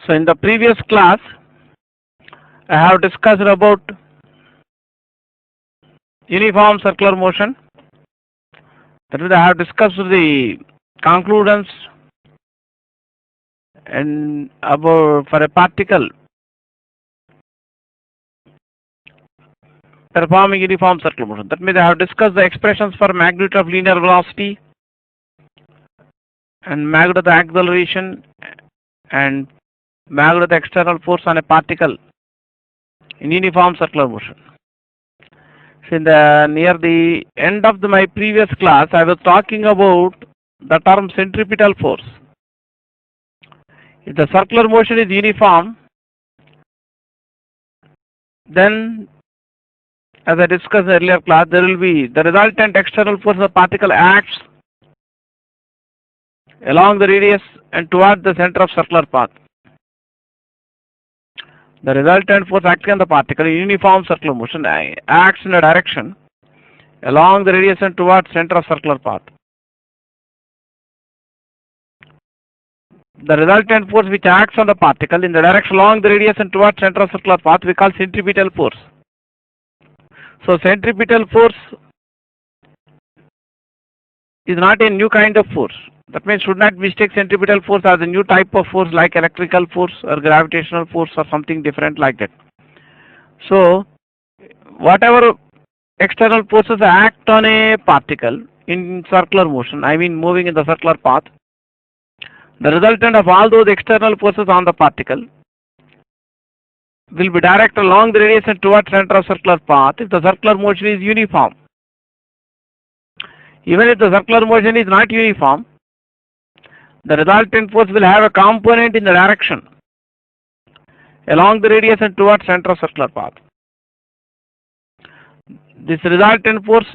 So in the previous class, I have discussed about uniform circular motion. That is, I have discussed the conclusions and about for a particle performing uniform circular motion. That means I have discussed the expressions for magnitude of linear velocity and magnitude of the acceleration and magnitude of the external force on a particle in uniform circular motion. So in the near the end of my previous class, I was talking about the term centripetal force. If the circular motion is uniform, then as I discussed earlier class, there will be the resultant external force of the particle acts along the radius and toward the center of circular path. The resultant force acting on the particle in uniform circular motion acts in a direction along the radius and towards center of circular path. The resultant force which acts on the particle in the direction along the radius and towards center of circular path we call centripetal force. So centripetal force is not a new kind of force. That means should not mistake centripetal force as a new type of force like electrical force or gravitational force or something different like that. So whatever external forces act on a particle in circular motion, I mean moving in the circular path, the resultant of all those external forces on the particle will be direct along the radius and towards center of circular path if the circular motion is uniform. Even if the circular motion is not uniform, the resultant force will have a component in the direction along the radius and towards center of circular path. This resultant force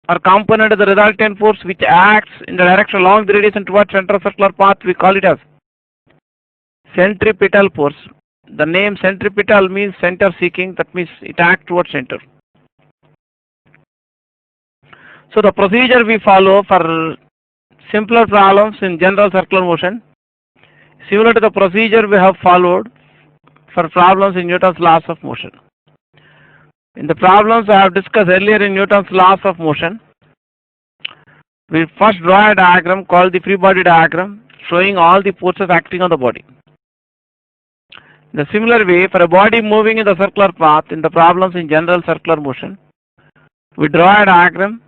or component of the resultant force which acts in the direction along the radius and towards center of circular path, we call it as centripetal force. The name centripetal means center seeking, that means it acts towards center. So the procedure we follow for simpler problems in general circular motion, similar to the procedure we have followed for problems in Newton's laws of motion. In the problems I have discussed earlier in Newton's laws of motion, we first draw a diagram called the free body diagram showing all the forces acting on the body. In the similar way, for a body moving in the circular path in the problems in general circular motion, we draw a diagram.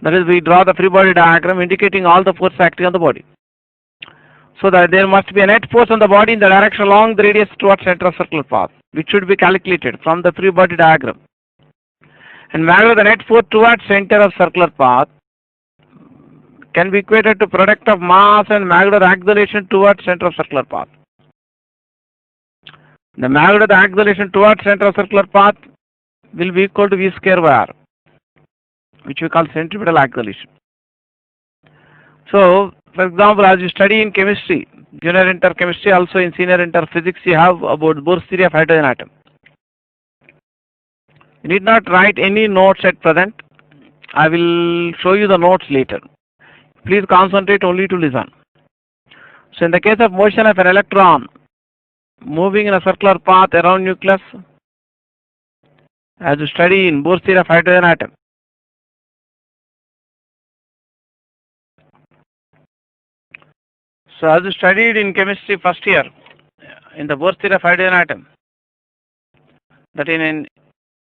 That is, we draw the free body diagram indicating all the forces acting on the body. So that there must be a net force on the body in the direction along the radius towards center of circular path, which should be calculated from the free body diagram. And magnitude of the net force towards center of circular path can be equated to product of mass and magnitude of the acceleration towards center of circular path. The magnitude of the acceleration towards center of circular path will be equal to v square by r, which we call centripetal acceleration. So, for example, as you study in chemistry, junior inter chemistry, also in senior inter physics, you have about Bohr's theory of hydrogen atom. You need not write any notes at present. I will show you the notes later. Please concentrate only to listen. So in the case of motion of an electron moving in a circular path around nucleus, as you study in Bohr's theory of hydrogen atom, so as you studied in chemistry first year in the Bohr's theory of hydrogen atom, that in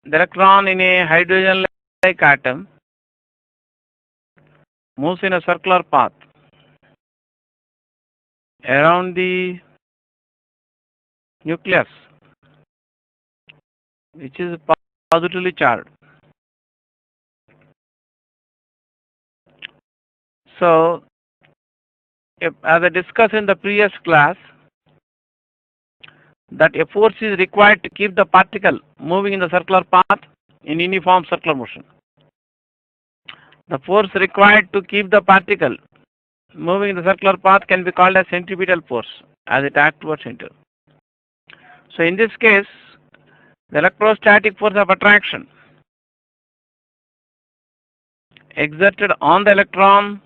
the electron in a hydrogen-like atom moves in a circular path around the nucleus, which is positively charged. So, as I discussed in the previous class, that a force is required to keep the particle moving in the circular path in uniform circular motion. The force required to keep the particle moving in the circular path can be called as centripetal force as it acts towards center. So in this case, the electrostatic force of attraction exerted on the electron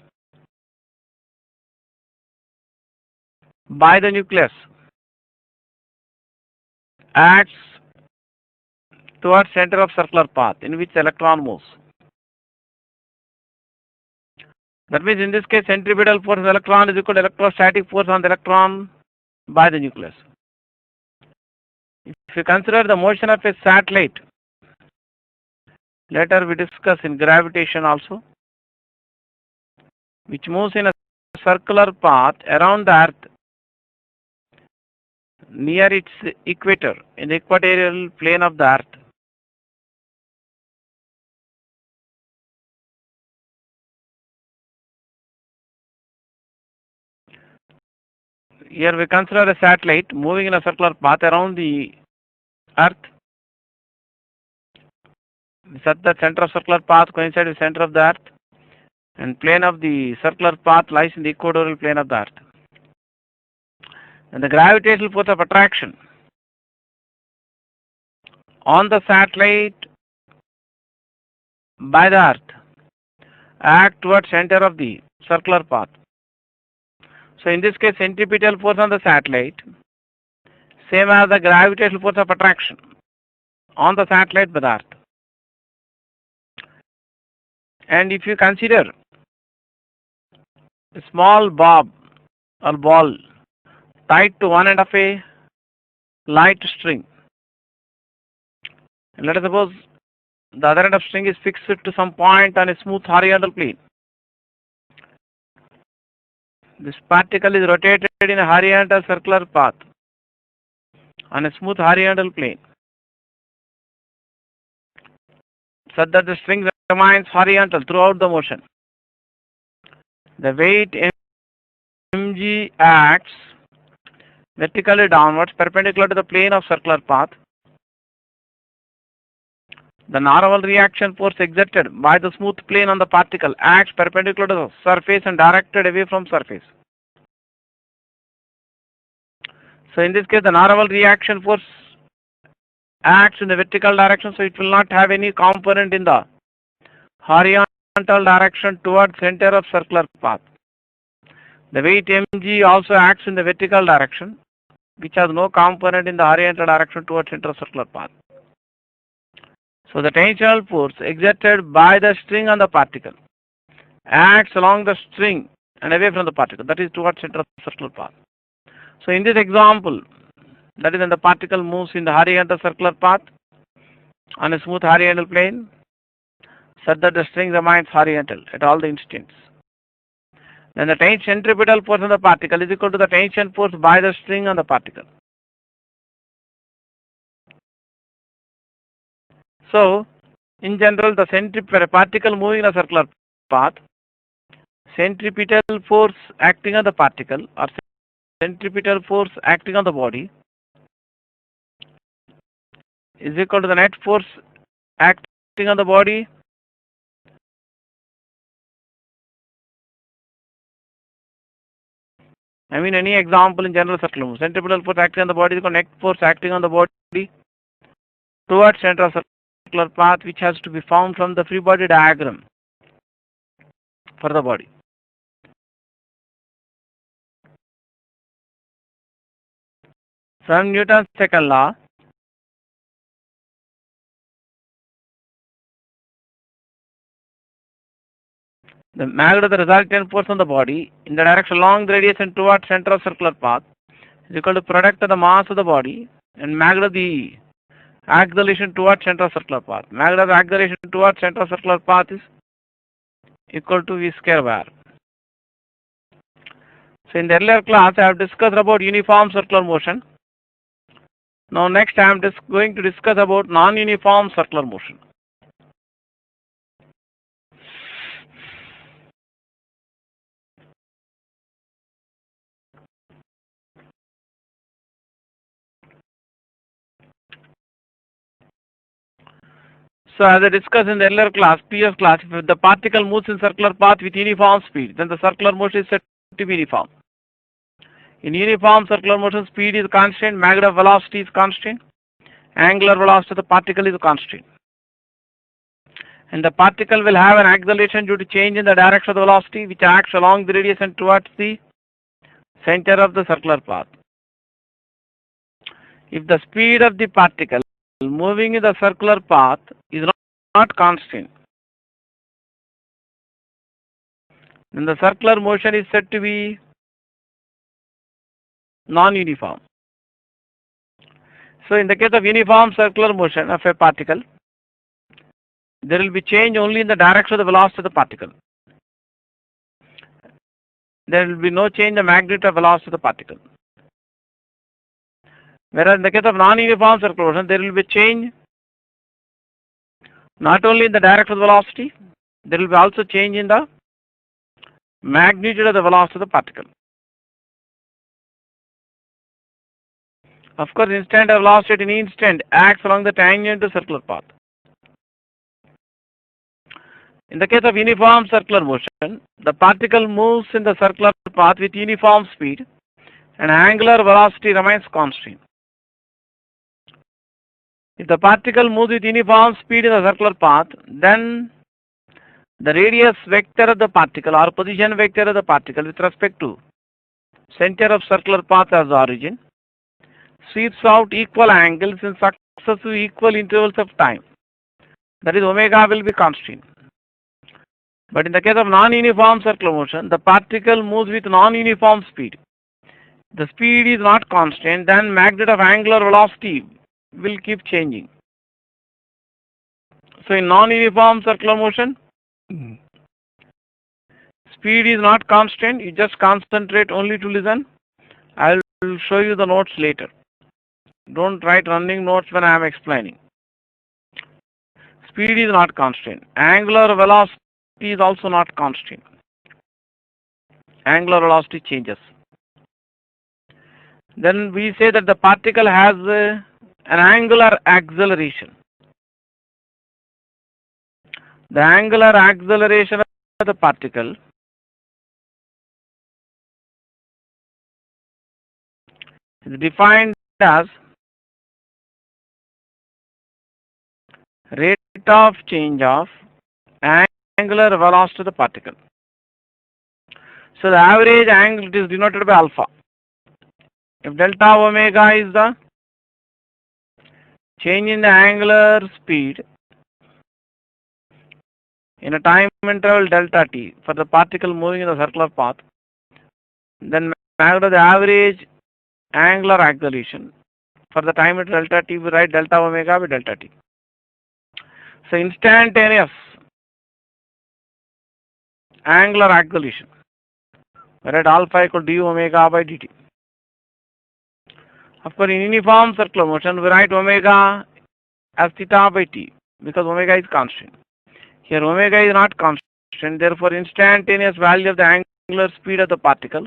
by the nucleus acts towards center of circular path in which the electron moves. That means in this case centripetal force of the electron is equal to electrostatic force on the electron by the nucleus. If you consider the motion of a satellite, later we discuss in gravitation also, which moves in a circular path around the earth near its equator, in the equatorial plane of the earth. Here we consider a satellite moving in a circular path around the earth, such that center of circular path coincides with center of the earth, and plane of the circular path lies in the equatorial plane of the earth. And the gravitational force of attraction on the satellite by the earth act towards center of the circular path. So in this case centripetal force on the satellite same as the gravitational force of attraction on the satellite by the earth. And if you consider a small bob or ball tied to one end of a light string, and let us suppose the other end of string is fixed to some point on a smooth horizontal plane. This particle is rotated in a horizontal circular path on a smooth horizontal plane, such that the string remains horizontal throughout the motion. The weight mg acts vertically downwards perpendicular to the plane of circular path. The normal reaction force exerted by the smooth plane on the particle acts perpendicular to the surface and directed away from surface. So in this case the normal reaction force acts in the vertical direction, so it will not have any component in the horizontal direction towards center of circular path. The weight mg also acts in the vertical direction, which has no component in the horizontal direction towards center of circular path. So the tensional force exerted by the string on the particle acts along the string and away from the particle, that is towards center of circular path. So in this example, that is when the particle moves in the horizontal circular path on a smooth horizontal plane, such that the string remains horizontal at all the instants. Then the centripetal force on the particle is equal to the tension force by the string on the particle. So, in general, the particle moving in a circular path, centripetal force acting on the particle or centripetal force acting on the body is equal to the net force acting on the body any example in general circular motion. Centripetal force acting on the body is equal to net force acting on the body towards center of circular path, which has to be found from the free body diagram for the body. From Newton's second law, the magnitude of the resultant force on the body in the direction along the radius and towards center of circular path is equal to product of the mass of the body and magnitude of the acceleration towards center of circular path. Magnitude of the acceleration towards center of circular path is equal to v square bar. So in the earlier class I have discussed about uniform circular motion. Now next I am going to discuss about non-uniform circular motion. So as I discussed in the earlier class, previous class, if the particle moves in circular path with uniform speed, then the circular motion is said to be uniform. In uniform circular motion, speed is constant, magnitude of velocity is constant, angular velocity of the particle is constant. And the particle will have an acceleration due to change in the direction of the velocity, which acts along the radius and towards the center of the circular path. if the speed of the particle moving in the circular path is not constant, then the circular motion is said to be non-uniform. So in the case of uniform circular motion of a particle, there will be change only in the direction of the velocity of the particle. There will be no change in the magnitude of velocity of the particle. Whereas in the case of non-uniform circular motion, there will be change not only in the direction of the velocity, there will be also change in the magnitude of the velocity of the particle. Of course, instant velocity at any instant acts along the tangent to circular path. In the case of uniform circular motion, the particle moves in the circular path with uniform speed and angular velocity remains constant. If the particle moves with uniform speed in the circular path, then the radius vector of the particle or position vector of the particle with respect to center of circular path as origin sweeps out equal angles in successive equal intervals of time. That is, omega will be constant. But in the case of non-uniform circular motion, the particle moves with non-uniform speed. The speed is not constant, then magnitude of angular velocity will keep changing. So in non-uniform circular motion, speed is not constant. You just concentrate only to listen. I will show you the notes later. Don't write running notes when I am explaining. Speed is not constant. Angular velocity is also not constant. Angular velocity changes. Then we say that the particle has an angular acceleration. The angular acceleration of the particle is defined as rate of change of angular velocity of the particle. So the average angle is denoted by alpha. If delta omega is the change in the angular speed in a time interval delta t for the particle moving in the circular path, then magnitude of the average angular acceleration for the time interval delta t, we write delta omega by delta t. So instantaneous angular acceleration, we write alpha equal d omega by dt. Of course, in uniform circular motion, we write omega as theta by t because omega is constant. Here omega is not constant, therefore instantaneous value of the angular speed of the particle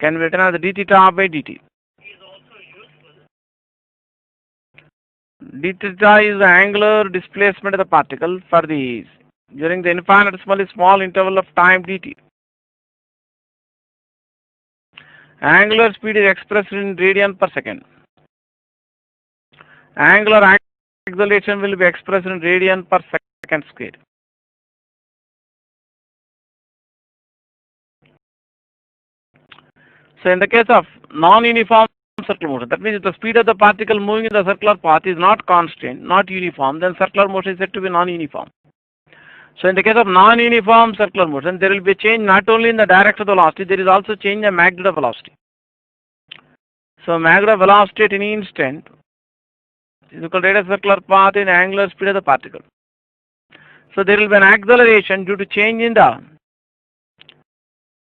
can be written as d theta by dt. D theta is the angular displacement of the particle for the during the infinitesimally small interval of time dt. Angular speed is expressed in radian per second. Angular acceleration will be expressed in radian per second square. So in the case of non-uniform circular motion, that means if the speed of the particle moving in the circular path is not constant, not uniform, then circular motion is said to be non-uniform. So in the case of non-uniform circular motion, there will be a change not only in the direction of the velocity, there is also change in the magnitude of velocity. So magnitude of velocity at any instant is equal to rate of circular path in angular speed of the particle. So there will be an acceleration due to change in the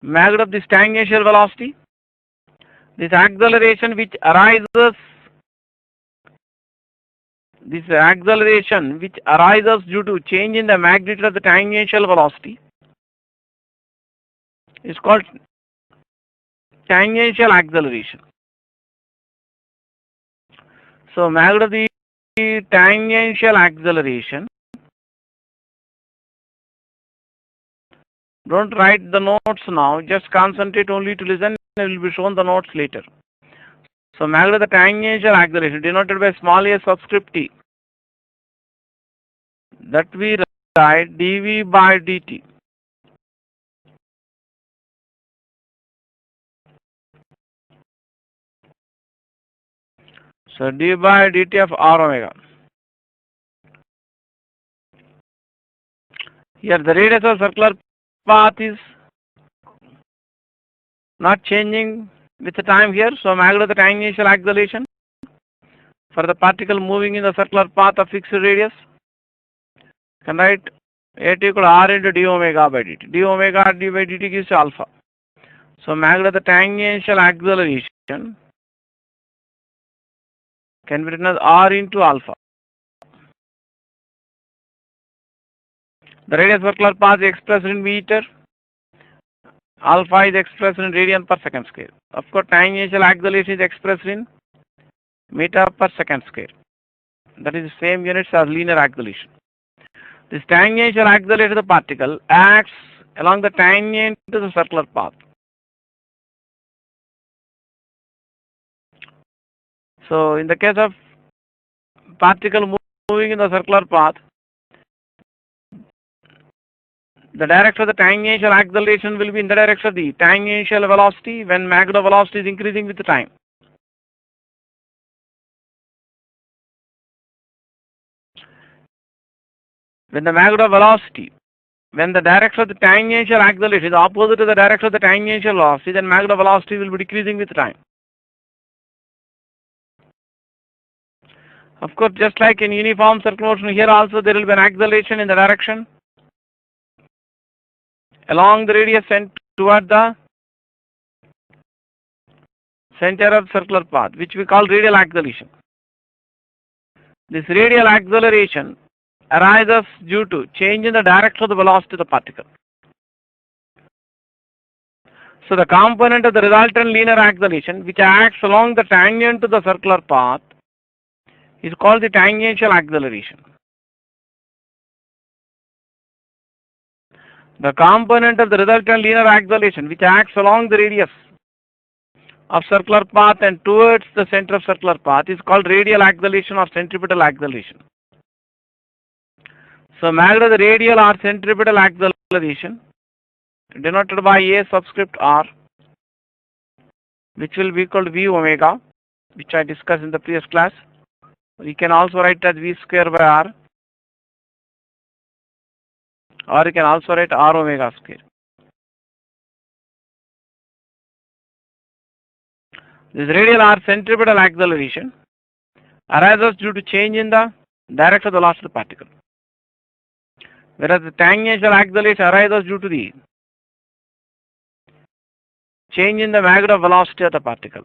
magnitude of this tangential velocity. This acceleration which arises due to change in the magnitude of the tangential velocity is called tangential acceleration. So magnitude of the tangential acceleration, don't write the notes now, just concentrate only to listen, and will be shown the notes later. So magnitude of the tangential acceleration denoted by small a subscript t, that we write dv by dt. So d by dt of r omega. Here the radius of circular path is not changing with the time here. So magnitude of the tangential acceleration for the particle moving in the circular path of fixed radius. You can write at equal to r into d omega by dt. D omega d by dt gives you alpha. So magnitude of the tangential acceleration can be written as r into alpha. The radius circular path is expressed in meter. Alpha is expressed in radian per second square. Of course, tangential acceleration is expressed in meter per second square. That is the same units as linear acceleration. This tangential acceleration of the particle acts along the tangent to the circular path. So, in the case of particle moving in the circular path, the direction of the tangential acceleration will be in the direction of the tangential velocity when magnitude of velocity is increasing with the time. When the magnitude of velocity, when the direction of the tangential acceleration is opposite to the direction of the tangential velocity, then magnitude of velocity will be decreasing with time. Of course, just like in uniform circular motion, here also there will be an acceleration in the direction along the radius and toward the center of circular path, which we call radial acceleration. This radial acceleration arises due to change in the direction of the velocity of the particle. So the component of the resultant linear acceleration, which acts along the tangent to the circular path, is called the tangential acceleration. The component of the resultant linear acceleration, which acts along the radius of circular path and towards the center of circular path, is called radial acceleration or centripetal acceleration. So magnitude of the radial or centripetal acceleration, denoted by A subscript r, which will be equal to v omega, which I discussed in the previous class. We can also write as v square by r, or you can also write r omega square. This radial or centripetal acceleration arises due to change in the direction of the velocity of the particle, whereas the tangential acceleration arises due to the change in the magnitude of velocity of the particle.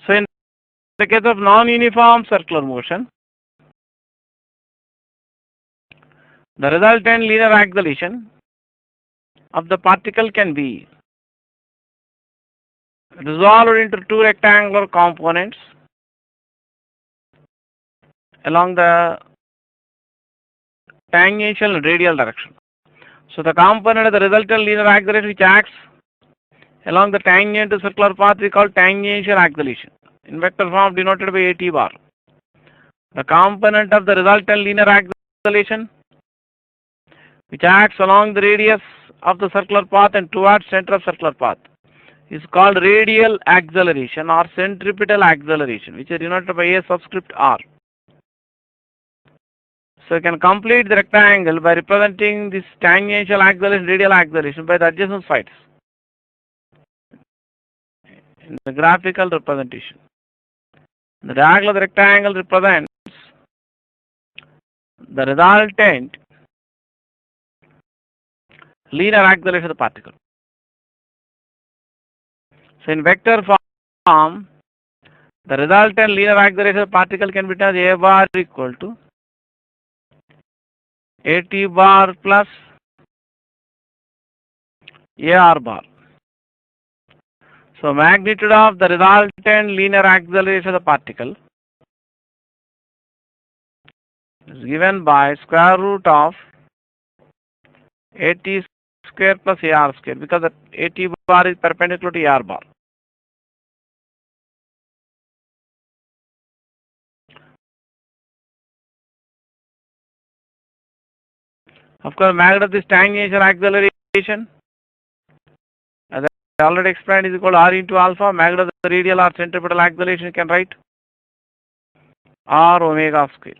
So in the case of non-uniform circular motion, the resultant linear acceleration of the particle can be resolved into two rectangular components along the tangential and radial direction. So the component of the resultant linear acceleration which acts along the tangent to circular path we call tangential acceleration, in vector form denoted by at bar. The component of the resultant linear acceleration which acts along the radius of the circular path and towards center of circular path is called radial acceleration or centripetal acceleration, which is denoted by A subscript r. So you can complete the rectangle by representing this tangential acceleration, radial acceleration by the adjacent sides in the graphical representation. The diagonal of the rectangle represents the resultant linear acceleration of the particle. So in vector form, the resultant linear acceleration of the particle can be written as A bar equal to at bar plus AR bar. So magnitude of the resultant linear acceleration of the particle is given by square root of at square plus AR square, because the at bar is perpendicular to AR bar. Of course, magnitude of this tangential acceleration, as I already explained, is equal to r into alpha. Magnitude of the radial or centripetal acceleration, you can write r omega square.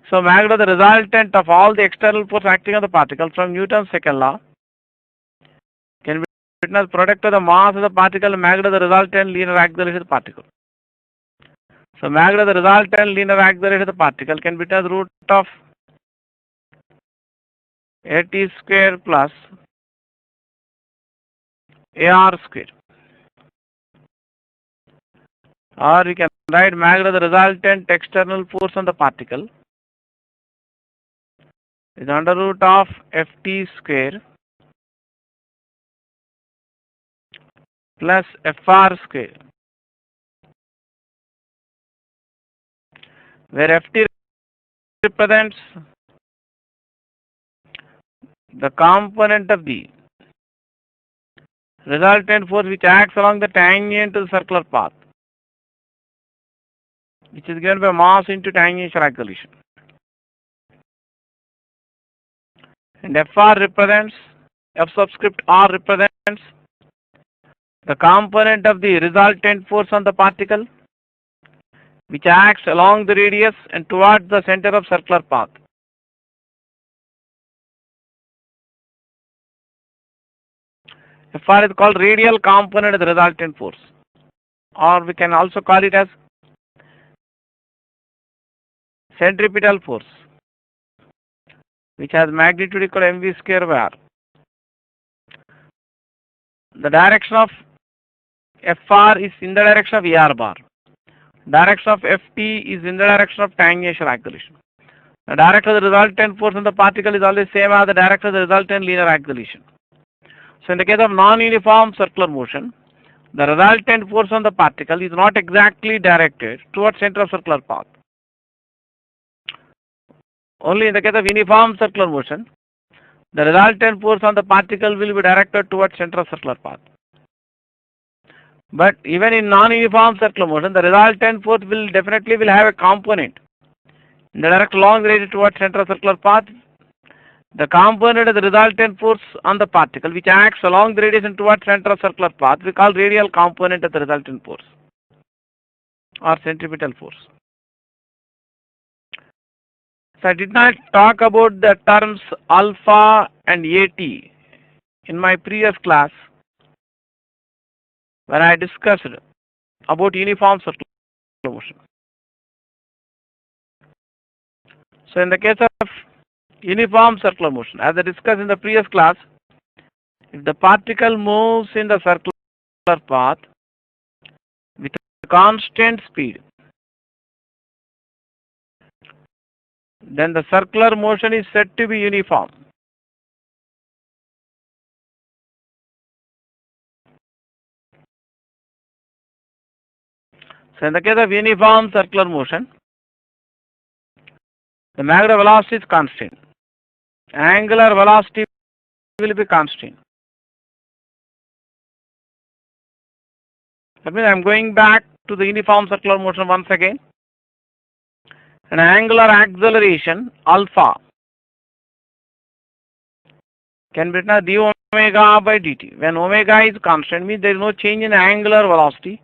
So magnitude of the resultant of all the external force acting on the particle from Newton's second law can be written as product of the mass of the particle and magnitude of the resultant linear acceleration of the particle. So magnitude of the resultant linear acceleration of the particle can be written as root of at square plus ar square. Or we can write magnitude of the resultant external force on the particle is under root of ft square plus fr square, where ft represents the component of the resultant force which acts along the tangent to the circular path, which is given by mass into tangential acceleration. And Fr represents, F subscript R represents the component of the resultant force on the particle which acts along the radius and towards the center of circular path. Fr is called radial component of the resultant force, or we can also call it as centripetal force, which has magnitude equal to mv square by r. The direction of Fr is in the direction of er bar. Direction of Ft is in the direction of tangential acceleration. The direction of the resultant force on the particle is always same as the direction of the resultant linear acceleration. So in the case of non-uniform circular motion, the resultant force on the particle is not exactly directed towards center of circular path. Only in the case of uniform circular motion, the resultant force on the particle will be directed towards center of circular path. But even in non-uniform circular motion, the resultant force will definitely have a component in the direct long radius towards center of circular path. The component of the resultant force on the particle which acts along the radius and towards center of circular path we call radial component of the resultant force or centripetal force. So I did not talk about the terms alpha and at in my previous class when I discussed about uniform circular motion. So in the case of uniform circular motion, as I discussed in the previous class, if the particle moves in the circular path with a constant speed, then the circular motion is said to be uniform. So in the case of uniform circular motion, the magnitude of velocity is constant. Angular velocity will be constant. That means I am going back to the uniform circular motion once again. An angular acceleration alpha can be written as d omega by dt. When omega is constant, means there is no change in angular velocity,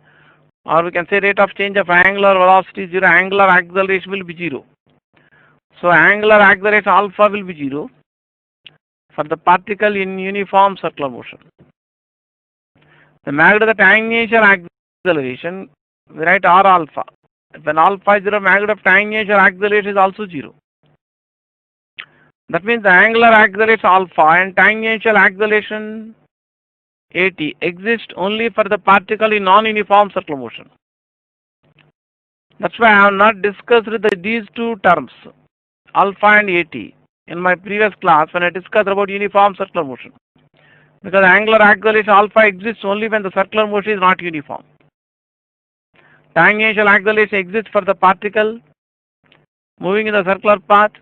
or we can say rate of change of angular velocity is 0, angular acceleration will be 0. So angular acceleration alpha will be 0 for the particle in uniform circular motion. The magnitude of the tangential acceleration, we write r alpha. When alpha is 0, magnitude of tangential acceleration is also 0. That means the angular acceleration alpha and tangential acceleration at exist only for the particle in non-uniform circular motion. That's why I have not discussed these two terms, alpha and at, in my previous class when I discussed about uniform circular motion. Because angular acceleration alpha exists only when the circular motion is not uniform. Tangential acceleration exists for the particle moving in the circular path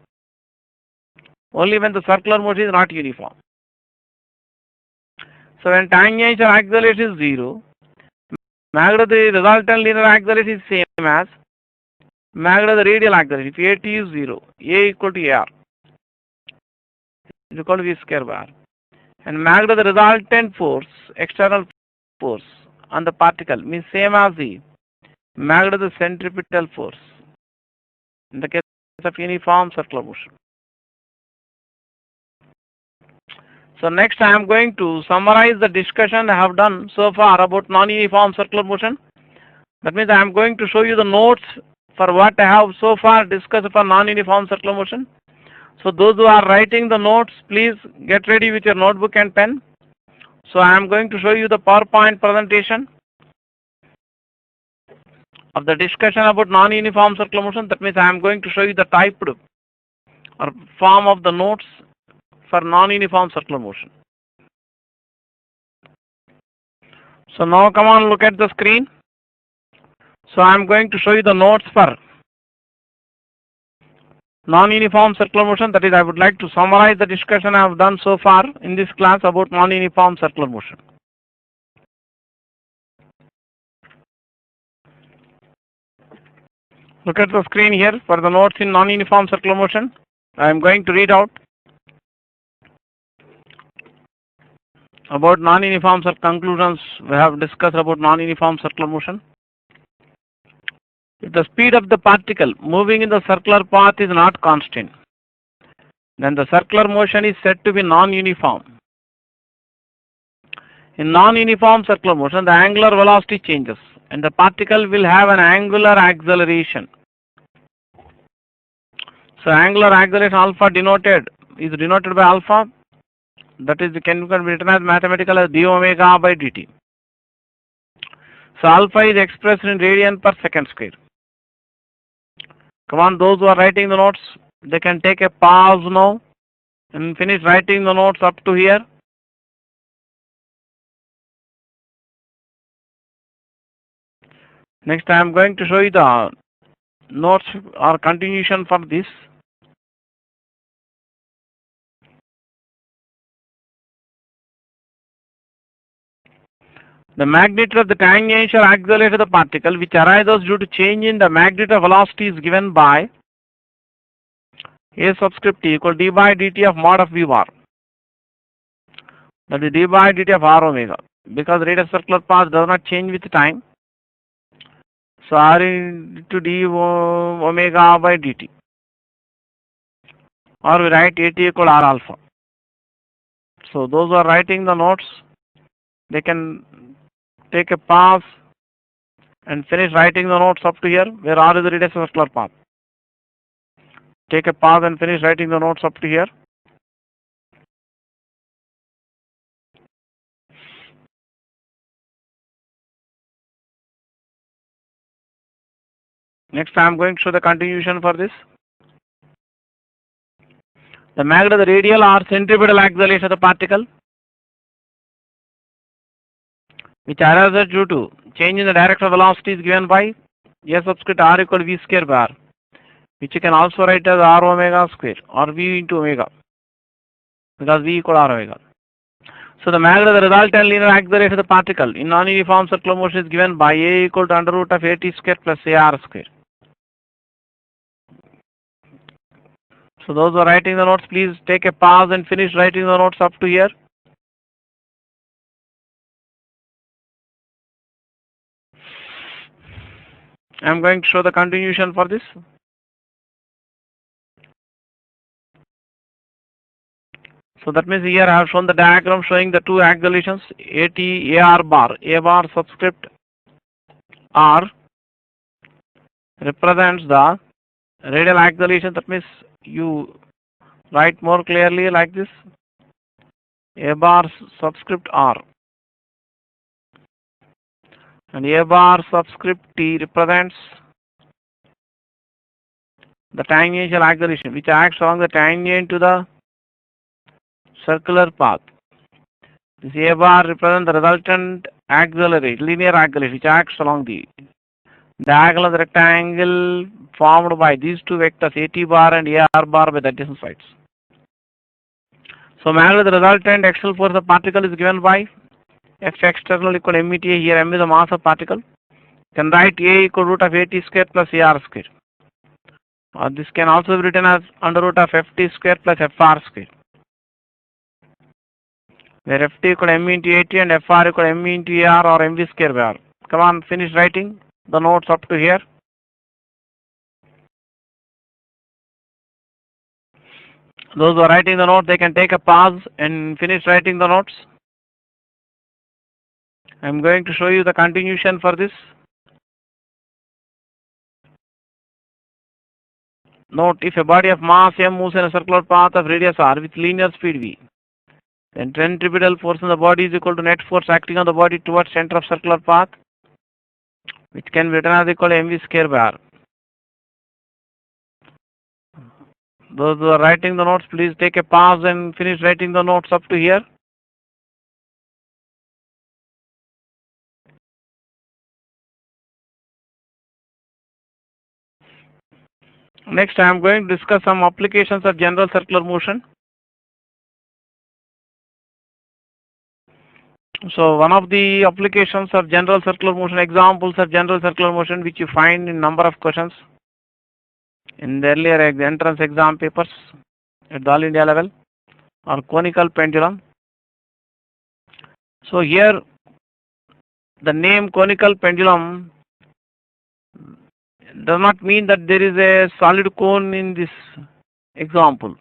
only when the circular motion is not uniform. So when tangential acceleration is 0, magnitude of the resultant linear acceleration is same as magnitude of the radial acceleration. If AT is 0, A equal to AR is equal to V square bar. And magnitude of the resultant force, external force on the particle means same as the magnitude of the centripetal force in the case of uniform circular motion. So next I am going to summarize the discussion I have done so far about non-uniform circular motion. That means I am going to show you the notes for what I have so far discussed for non-uniform circular motion. So those who are writing the notes, please get ready with your notebook and pen. So I am going to show you the PowerPoint presentation of the discussion about non-uniform circular motion. That means I am going to show you the typed or form of the notes for non-uniform circular motion. So now come on, look at the screen. So I am going to show you the notes for non-uniform circular motion. That is, I would like to summarize the discussion I have done so far in this class about non-uniform circular motion. Look at the screen here for the notes in non-uniform circular motion. I am going to read out about non-uniform conclusions we have discussed about non-uniform circular motion. If the speed of the particle moving in the circular path is not constant, then the circular motion is said to be non-uniform. In non-uniform circular motion, the angular velocity changes and the particle will have an angular acceleration. So angular acceleration alpha is denoted by alpha. That is, can be written as mathematical as d omega by dt. So alpha is expressed in radian per second square. Come on, those who are writing the notes, they can take a pause now and finish writing the notes up to here. Next, I am going to show you the notes or continuation for this. The magnitude of the tangential acceleration of the particle which arises due to change in the magnitude of velocity is given by A subscript T equal d by dt of mod of v bar. That is d by dt of r omega. Because radius circular path does not change with time. So r into d omega by dt. Or we write AT equal r alpha. So those who are writing the notes, they can take a pause and finish writing the notes up to here, where r is the radius of circular path. Take a pause and finish writing the notes up to here. Next, I am going to show the continuation for this. The magnitude of the radial or centripetal acceleration of the particle which arises due to change in the direction of velocity is given by A subscript r equal to v square bar, which you can also write as r omega square or v into omega, because v equal r omega. So the magnitude of the resultant linear acceleration of the particle in non-uniform circular motion is given by A equal to under root of AT square plus AR square. So those who are writing the notes, please take a pause and finish writing the notes up to here. I am going to show the continuation for this. So that means here I have shown the diagram showing the two accelerations AT AR bar. A bar subscript R represents the radial acceleration. That means you write more clearly like this. A bar subscript R. And A bar subscript T represents the tangential acceleration which acts along the tangent to the circular path. This A bar represents the resultant acceleration, linear acceleration which acts along the diagonal of the rectangle formed by these two vectors AT bar and AR bar by the adjacent sides. So magnitude of the resultant external force of the particle is given by F external equal to META. Here M is the mass of particle. Can write A equal root of AT square plus AR square. or this can also be written as under root of ft square plus fr square, where ft equal m into at and fr equal m into ar or mv square by r. Come on, finish writing the notes up to here. Those who are writing the notes, they can take a pause and finish writing the notes. I am going to show you the continuation for this. Note, if a body of mass m moves in a circular path of radius r with linear speed v, then centripetal force on the body is equal to net force acting on the body towards center of circular path, which can be written as equal to mv square by r. Those who are writing the notes, please take a pause and finish writing the notes up to here. Next, I am going to discuss some applications of general circular motion. So, one of the applications of general circular motion, examples of general circular motion which you find in number of questions in the earlier entrance exam papers at the All India level, are conical pendulum. So, here the name conical pendulum does not mean that there is a solid cone in this example.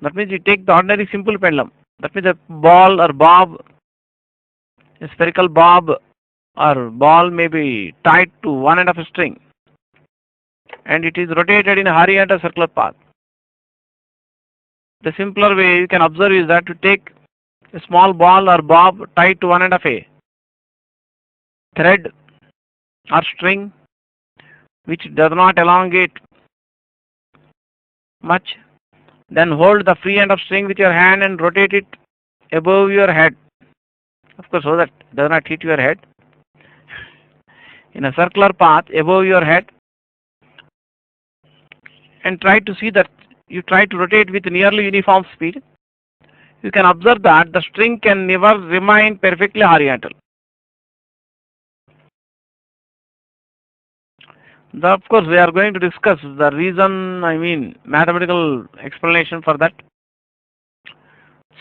That means you take the ordinary simple pendulum. That means a ball or bob, a spherical bob or ball may be tied to one end of a string and it is rotated in a horizontal circular path. The simpler way you can observe is that to take a small ball or bob tied to one end of a thread or string which does not elongate much, then hold the free end of string with your hand and rotate it above your head, of course, so that it does not hit your head, in a circular path above your head, and try to see that you try to rotate with nearly uniform speed. You can observe that the string can never remain perfectly horizontal. Of course, we are going to discuss the reason, mathematical explanation for that.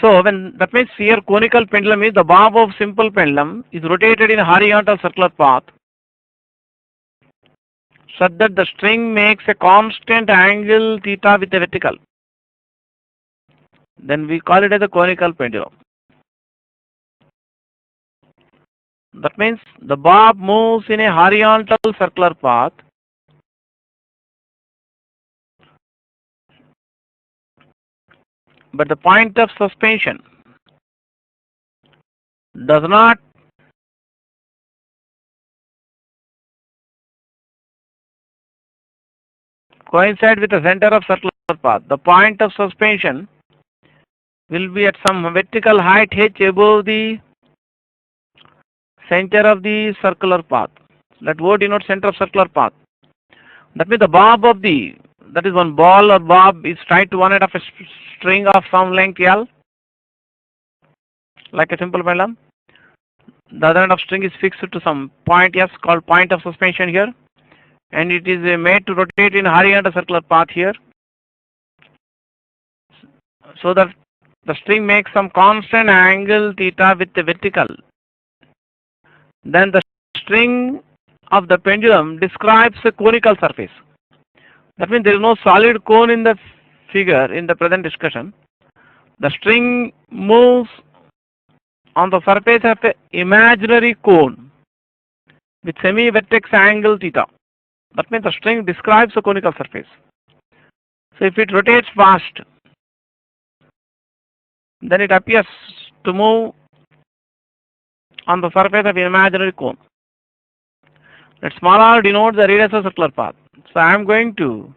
So, when that means here conical pendulum is the bob of simple pendulum is rotated in a horizontal circular path such that the string makes a constant angle theta with a vertical. Then we call it as a conical pendulum. That means the bob moves in a horizontal circular path but the point of suspension does not coincide with the center of circular path. The point of suspension will be at some vertical height h above the center of the circular path. That word denotes center of circular path. That means the bob of the, that is one ball or bob is tied to one end of a string of some length L, like a simple pendulum. The other end of string is fixed to some point S called point of suspension here, and it is made to rotate in horizontal circular path here, so that the string makes some constant angle theta with the vertical. Then the string of the pendulum describes a conical surface. That means there is no solid cone in the figure in the present discussion. The string moves on the surface of an imaginary cone with semi-vertex angle theta. That means the string describes a conical surface. So if it rotates fast, then it appears to move on the surface of an imaginary cone. That small r denotes the radius of circular path. So I am going to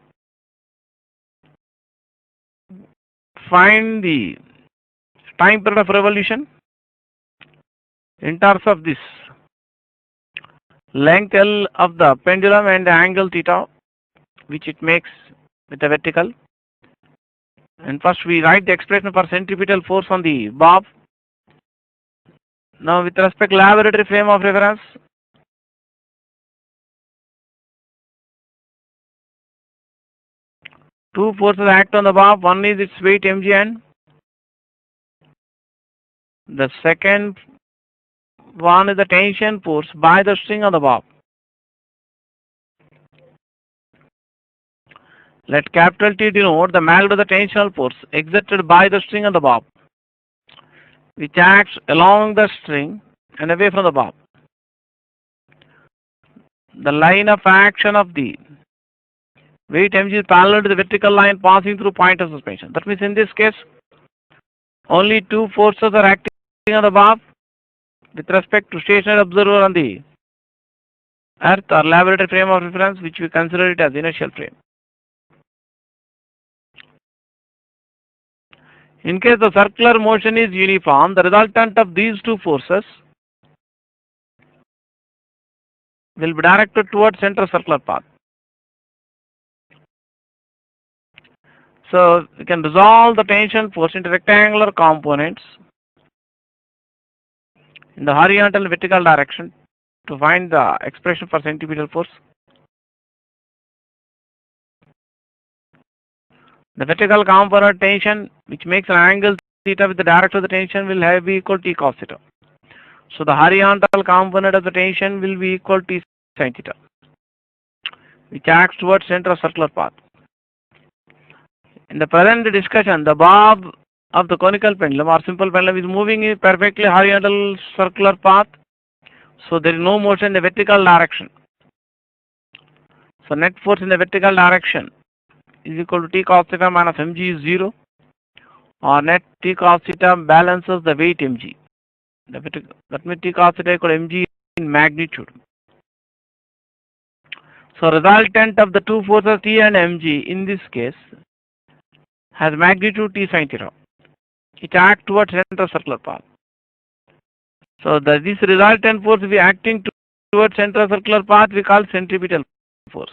find the time period of revolution in terms of this length L of the pendulum and the angle theta which it makes with the vertical. And first we write the expression for centripetal force on the bob. Now with respect to laboratory frame of reference, Two forces act on the bob. One is its weight mg and the second one is the tension force by the string on the bob. Let capital T denote the magnitude of the tensional force exerted by the string on the bob, which acts along the string and away from the bob. The line of action of the weight mg is parallel to the vertical line passing through point of suspension. That means in this case, only two forces are acting on the bob with respect to stationary observer on the earth or laboratory frame of reference, which we consider it as inertial frame. In case the circular motion is uniform, the resultant of these two forces will be directed towards center circular path. So we can resolve the tension force into rectangular components in the horizontal and vertical direction to find the expression for centripetal force. The vertical component tension, which makes an angle theta with the direction of the tension, will be equal to T cos theta. So the horizontal component of the tension will be equal to T sin theta, which acts towards center of circular path. In the present discussion, the bob of the conical pendulum or simple pendulum is moving in perfectly horizontal circular path. So there is no motion in the vertical direction. So net force in the vertical direction is equal to T cos theta minus mg is 0, or net T cos theta balances the weight mg. That means T cos theta equal to mg in magnitude. So resultant of the two forces T and mg in this case has magnitude T sin theta. It acts towards center circular path. So this resultant force will be acting towards center circular path we call centripetal force.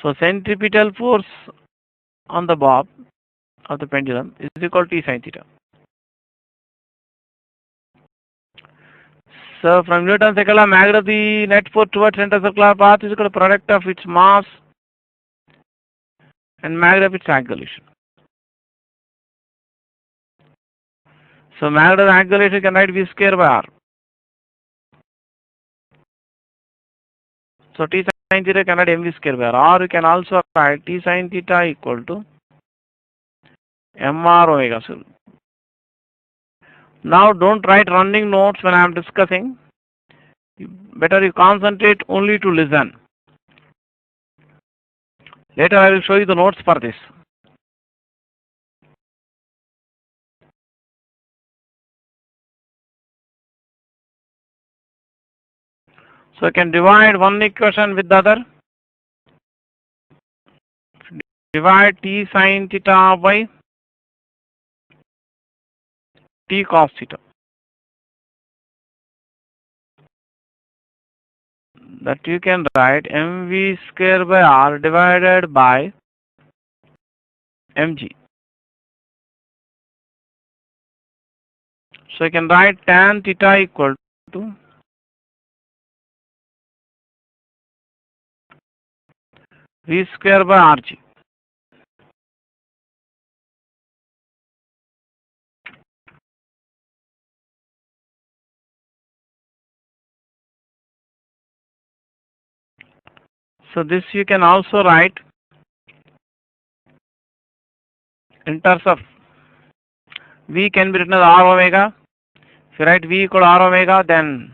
So centripetal force on the bob of the pendulum is equal to T sin theta. So from Newton's second law, magnitude of the net force towards center circular path is equal to product of its mass and magnitude of its acceleration. So magnitude of the acceleration you can write v square by r. So T sin theta can write mv square by r, or you can also write T sin theta equal to mr omega. So now don't write running notes when I am discussing. Better you concentrate only to listen. Later I will show you the notes for this. So I can divide one equation with the other. Divide T sin theta by T cos theta. That you can write mv square by r divided by mg. So you can write tan theta equal to v square by rg. So this you can also write in terms of v can be written as r omega. If you write v equal to r omega, then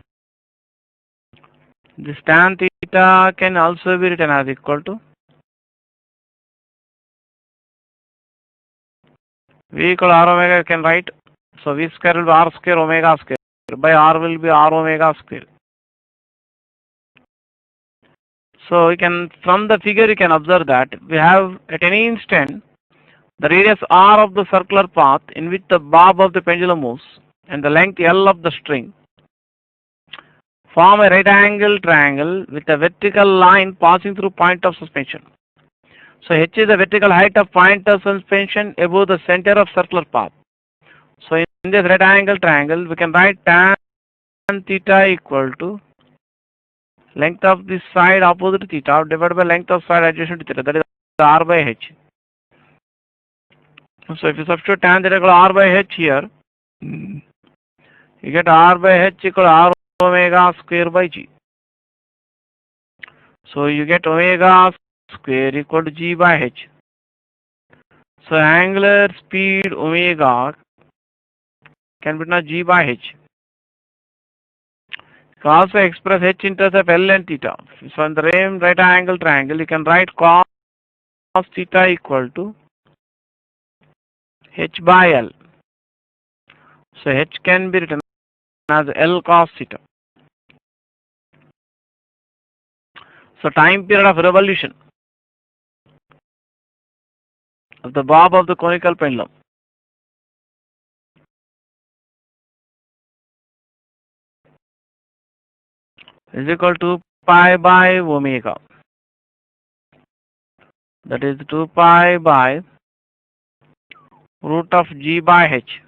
this tan theta can also be written as equal to v equal to r omega. You can write, so v square will be r square omega square by r will be r omega square. So you can, from the figure you can observe that we have at any instant the radius r of the circular path in which the bob of the pendulum moves and the length L of the string form a right angle triangle with a vertical line passing through point of suspension. So h is the vertical height of point of suspension above the center of circular path. So in this right angle triangle we can write tan theta equal to length of this side opposite to theta divided by length of side adjacent to theta. That is r by h. So if you substitute tan theta equal r by h here, you get r by h equal r omega square by g. So you get omega square equal to g by h. So angular speed omega can be written as g by h. You can also express h in terms of L and theta. So in the right angle triangle, you can write cos theta equal to h by L. So h can be written as L cos theta. So time period of revolution of the bob of the conical pendulum is equal to pi by omega. That is 2 pi by root of g by h.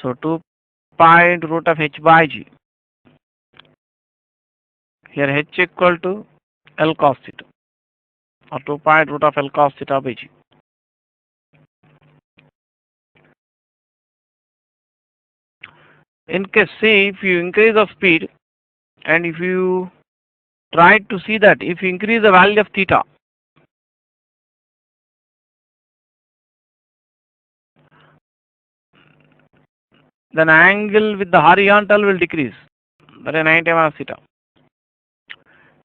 So 2 pi into root of h by g. Here h equal to L cos theta, or 2 pi root of L cos theta by g. In case, see, if you increase the speed and if you try to see that if you increase the value of theta, then angle with the horizontal will decrease. That is 90 minus theta.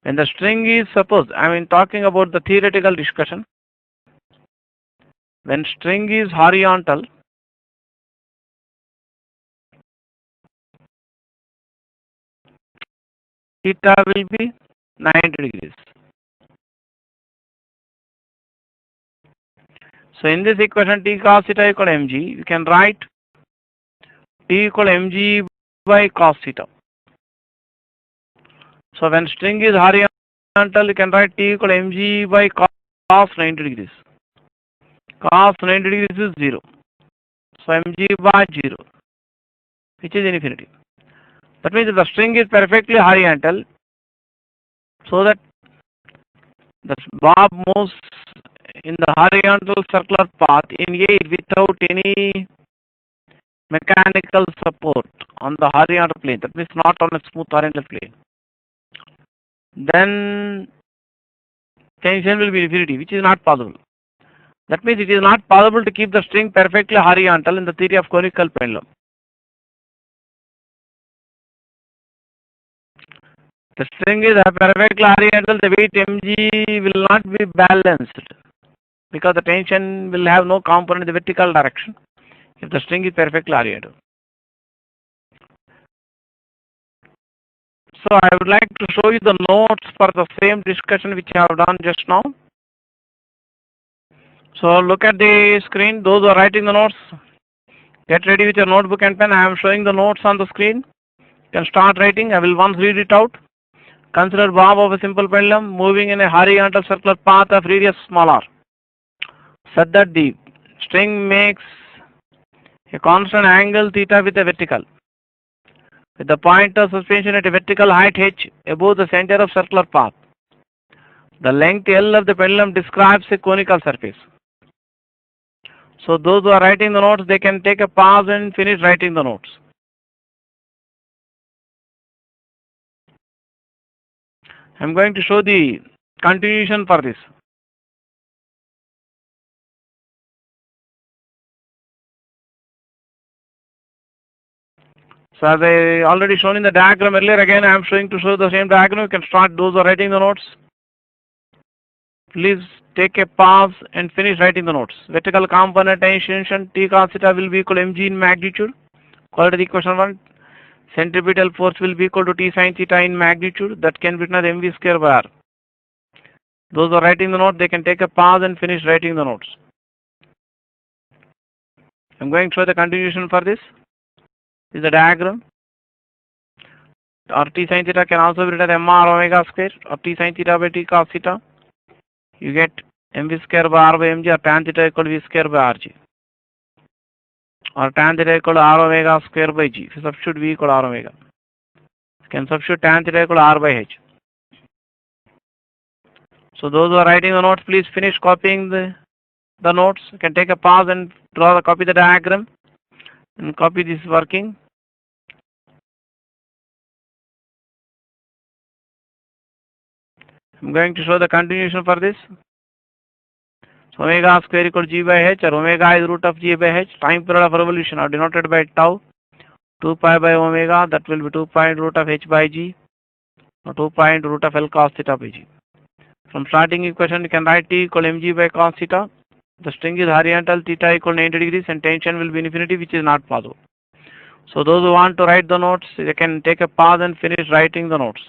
When the string is, suppose, I am talking about the theoretical discussion. When string is horizontal, theta will be 90 degrees. So in this equation, t cos theta equal mg, you can write t equal mg by cos theta. So when string is horizontal, you can write t equal mg by cos 90 degrees. Cos 90 degrees is 0. So mg by 0, which is infinity. That means if the string is perfectly horizontal, so that the bob moves in the horizontal circular path in air without any mechanical support on the horizontal plane, that means not on a smooth horizontal plane, then tension will be infinity, which is not possible. That means it is not possible to keep the string perfectly horizontal in the theory of conical pendulum. The string is perfectly horizontal, the weight mg will not be balanced because the tension will have no component in the vertical direction if the string is perfectly horizontal. So I would like to show you the notes for the same discussion which I have done just now. So look at the screen. Those who are writing the notes, get ready with your notebook and pen. I am showing the notes on the screen. You can start writing. I will once read it out. Consider bob of a simple pendulum moving in a horizontal circular path of radius small r, such that the string makes a constant angle theta with a vertical, with the point of suspension at a vertical height h above the center of circular path. The length L of the pendulum describes a conical surface. So those who are writing the notes, they can take a pause and finish writing the notes. I am going to show the continuation for this. So as I already shown in the diagram earlier, again I am showing to show the same diagram. You can start, those who are writing the notes. Please take a pause and finish writing the notes. Vertical component tension T cos theta will be equal to mg in magnitude. Call it the equation 1. Centripetal force will be equal to T sin theta in magnitude. That can be written as mv square by r. Those who are writing the note, they can take a pause and finish writing the notes. I'm going to show the continuation for this. This is the diagram. Or T sin theta can also be written as mr omega square or T sin theta by T cos theta. You get mv square by r by mg, or tan theta equal to v square by rg, or tan theta equal to r omega square by g. If you substitute v equal to r omega, you can substitute tan theta equal to r by h. So those who are writing the notes, please finish copying the notes. You can take a pause and copy the diagram and copy this working. I'm going to show the continuation for this. So omega square equal G by H, or omega is root of G by H. Time period of revolution are denoted by tau. 2 pi by omega, that will be 2 pi root of H by G, or 2 pi root of L cos theta by G. From starting equation, you can write T equal mg by cos theta. The string is horizontal, theta equal 90 degrees, and tension will be infinity, which is not possible. So those who want to write the notes, they can take a pause and finish writing the notes.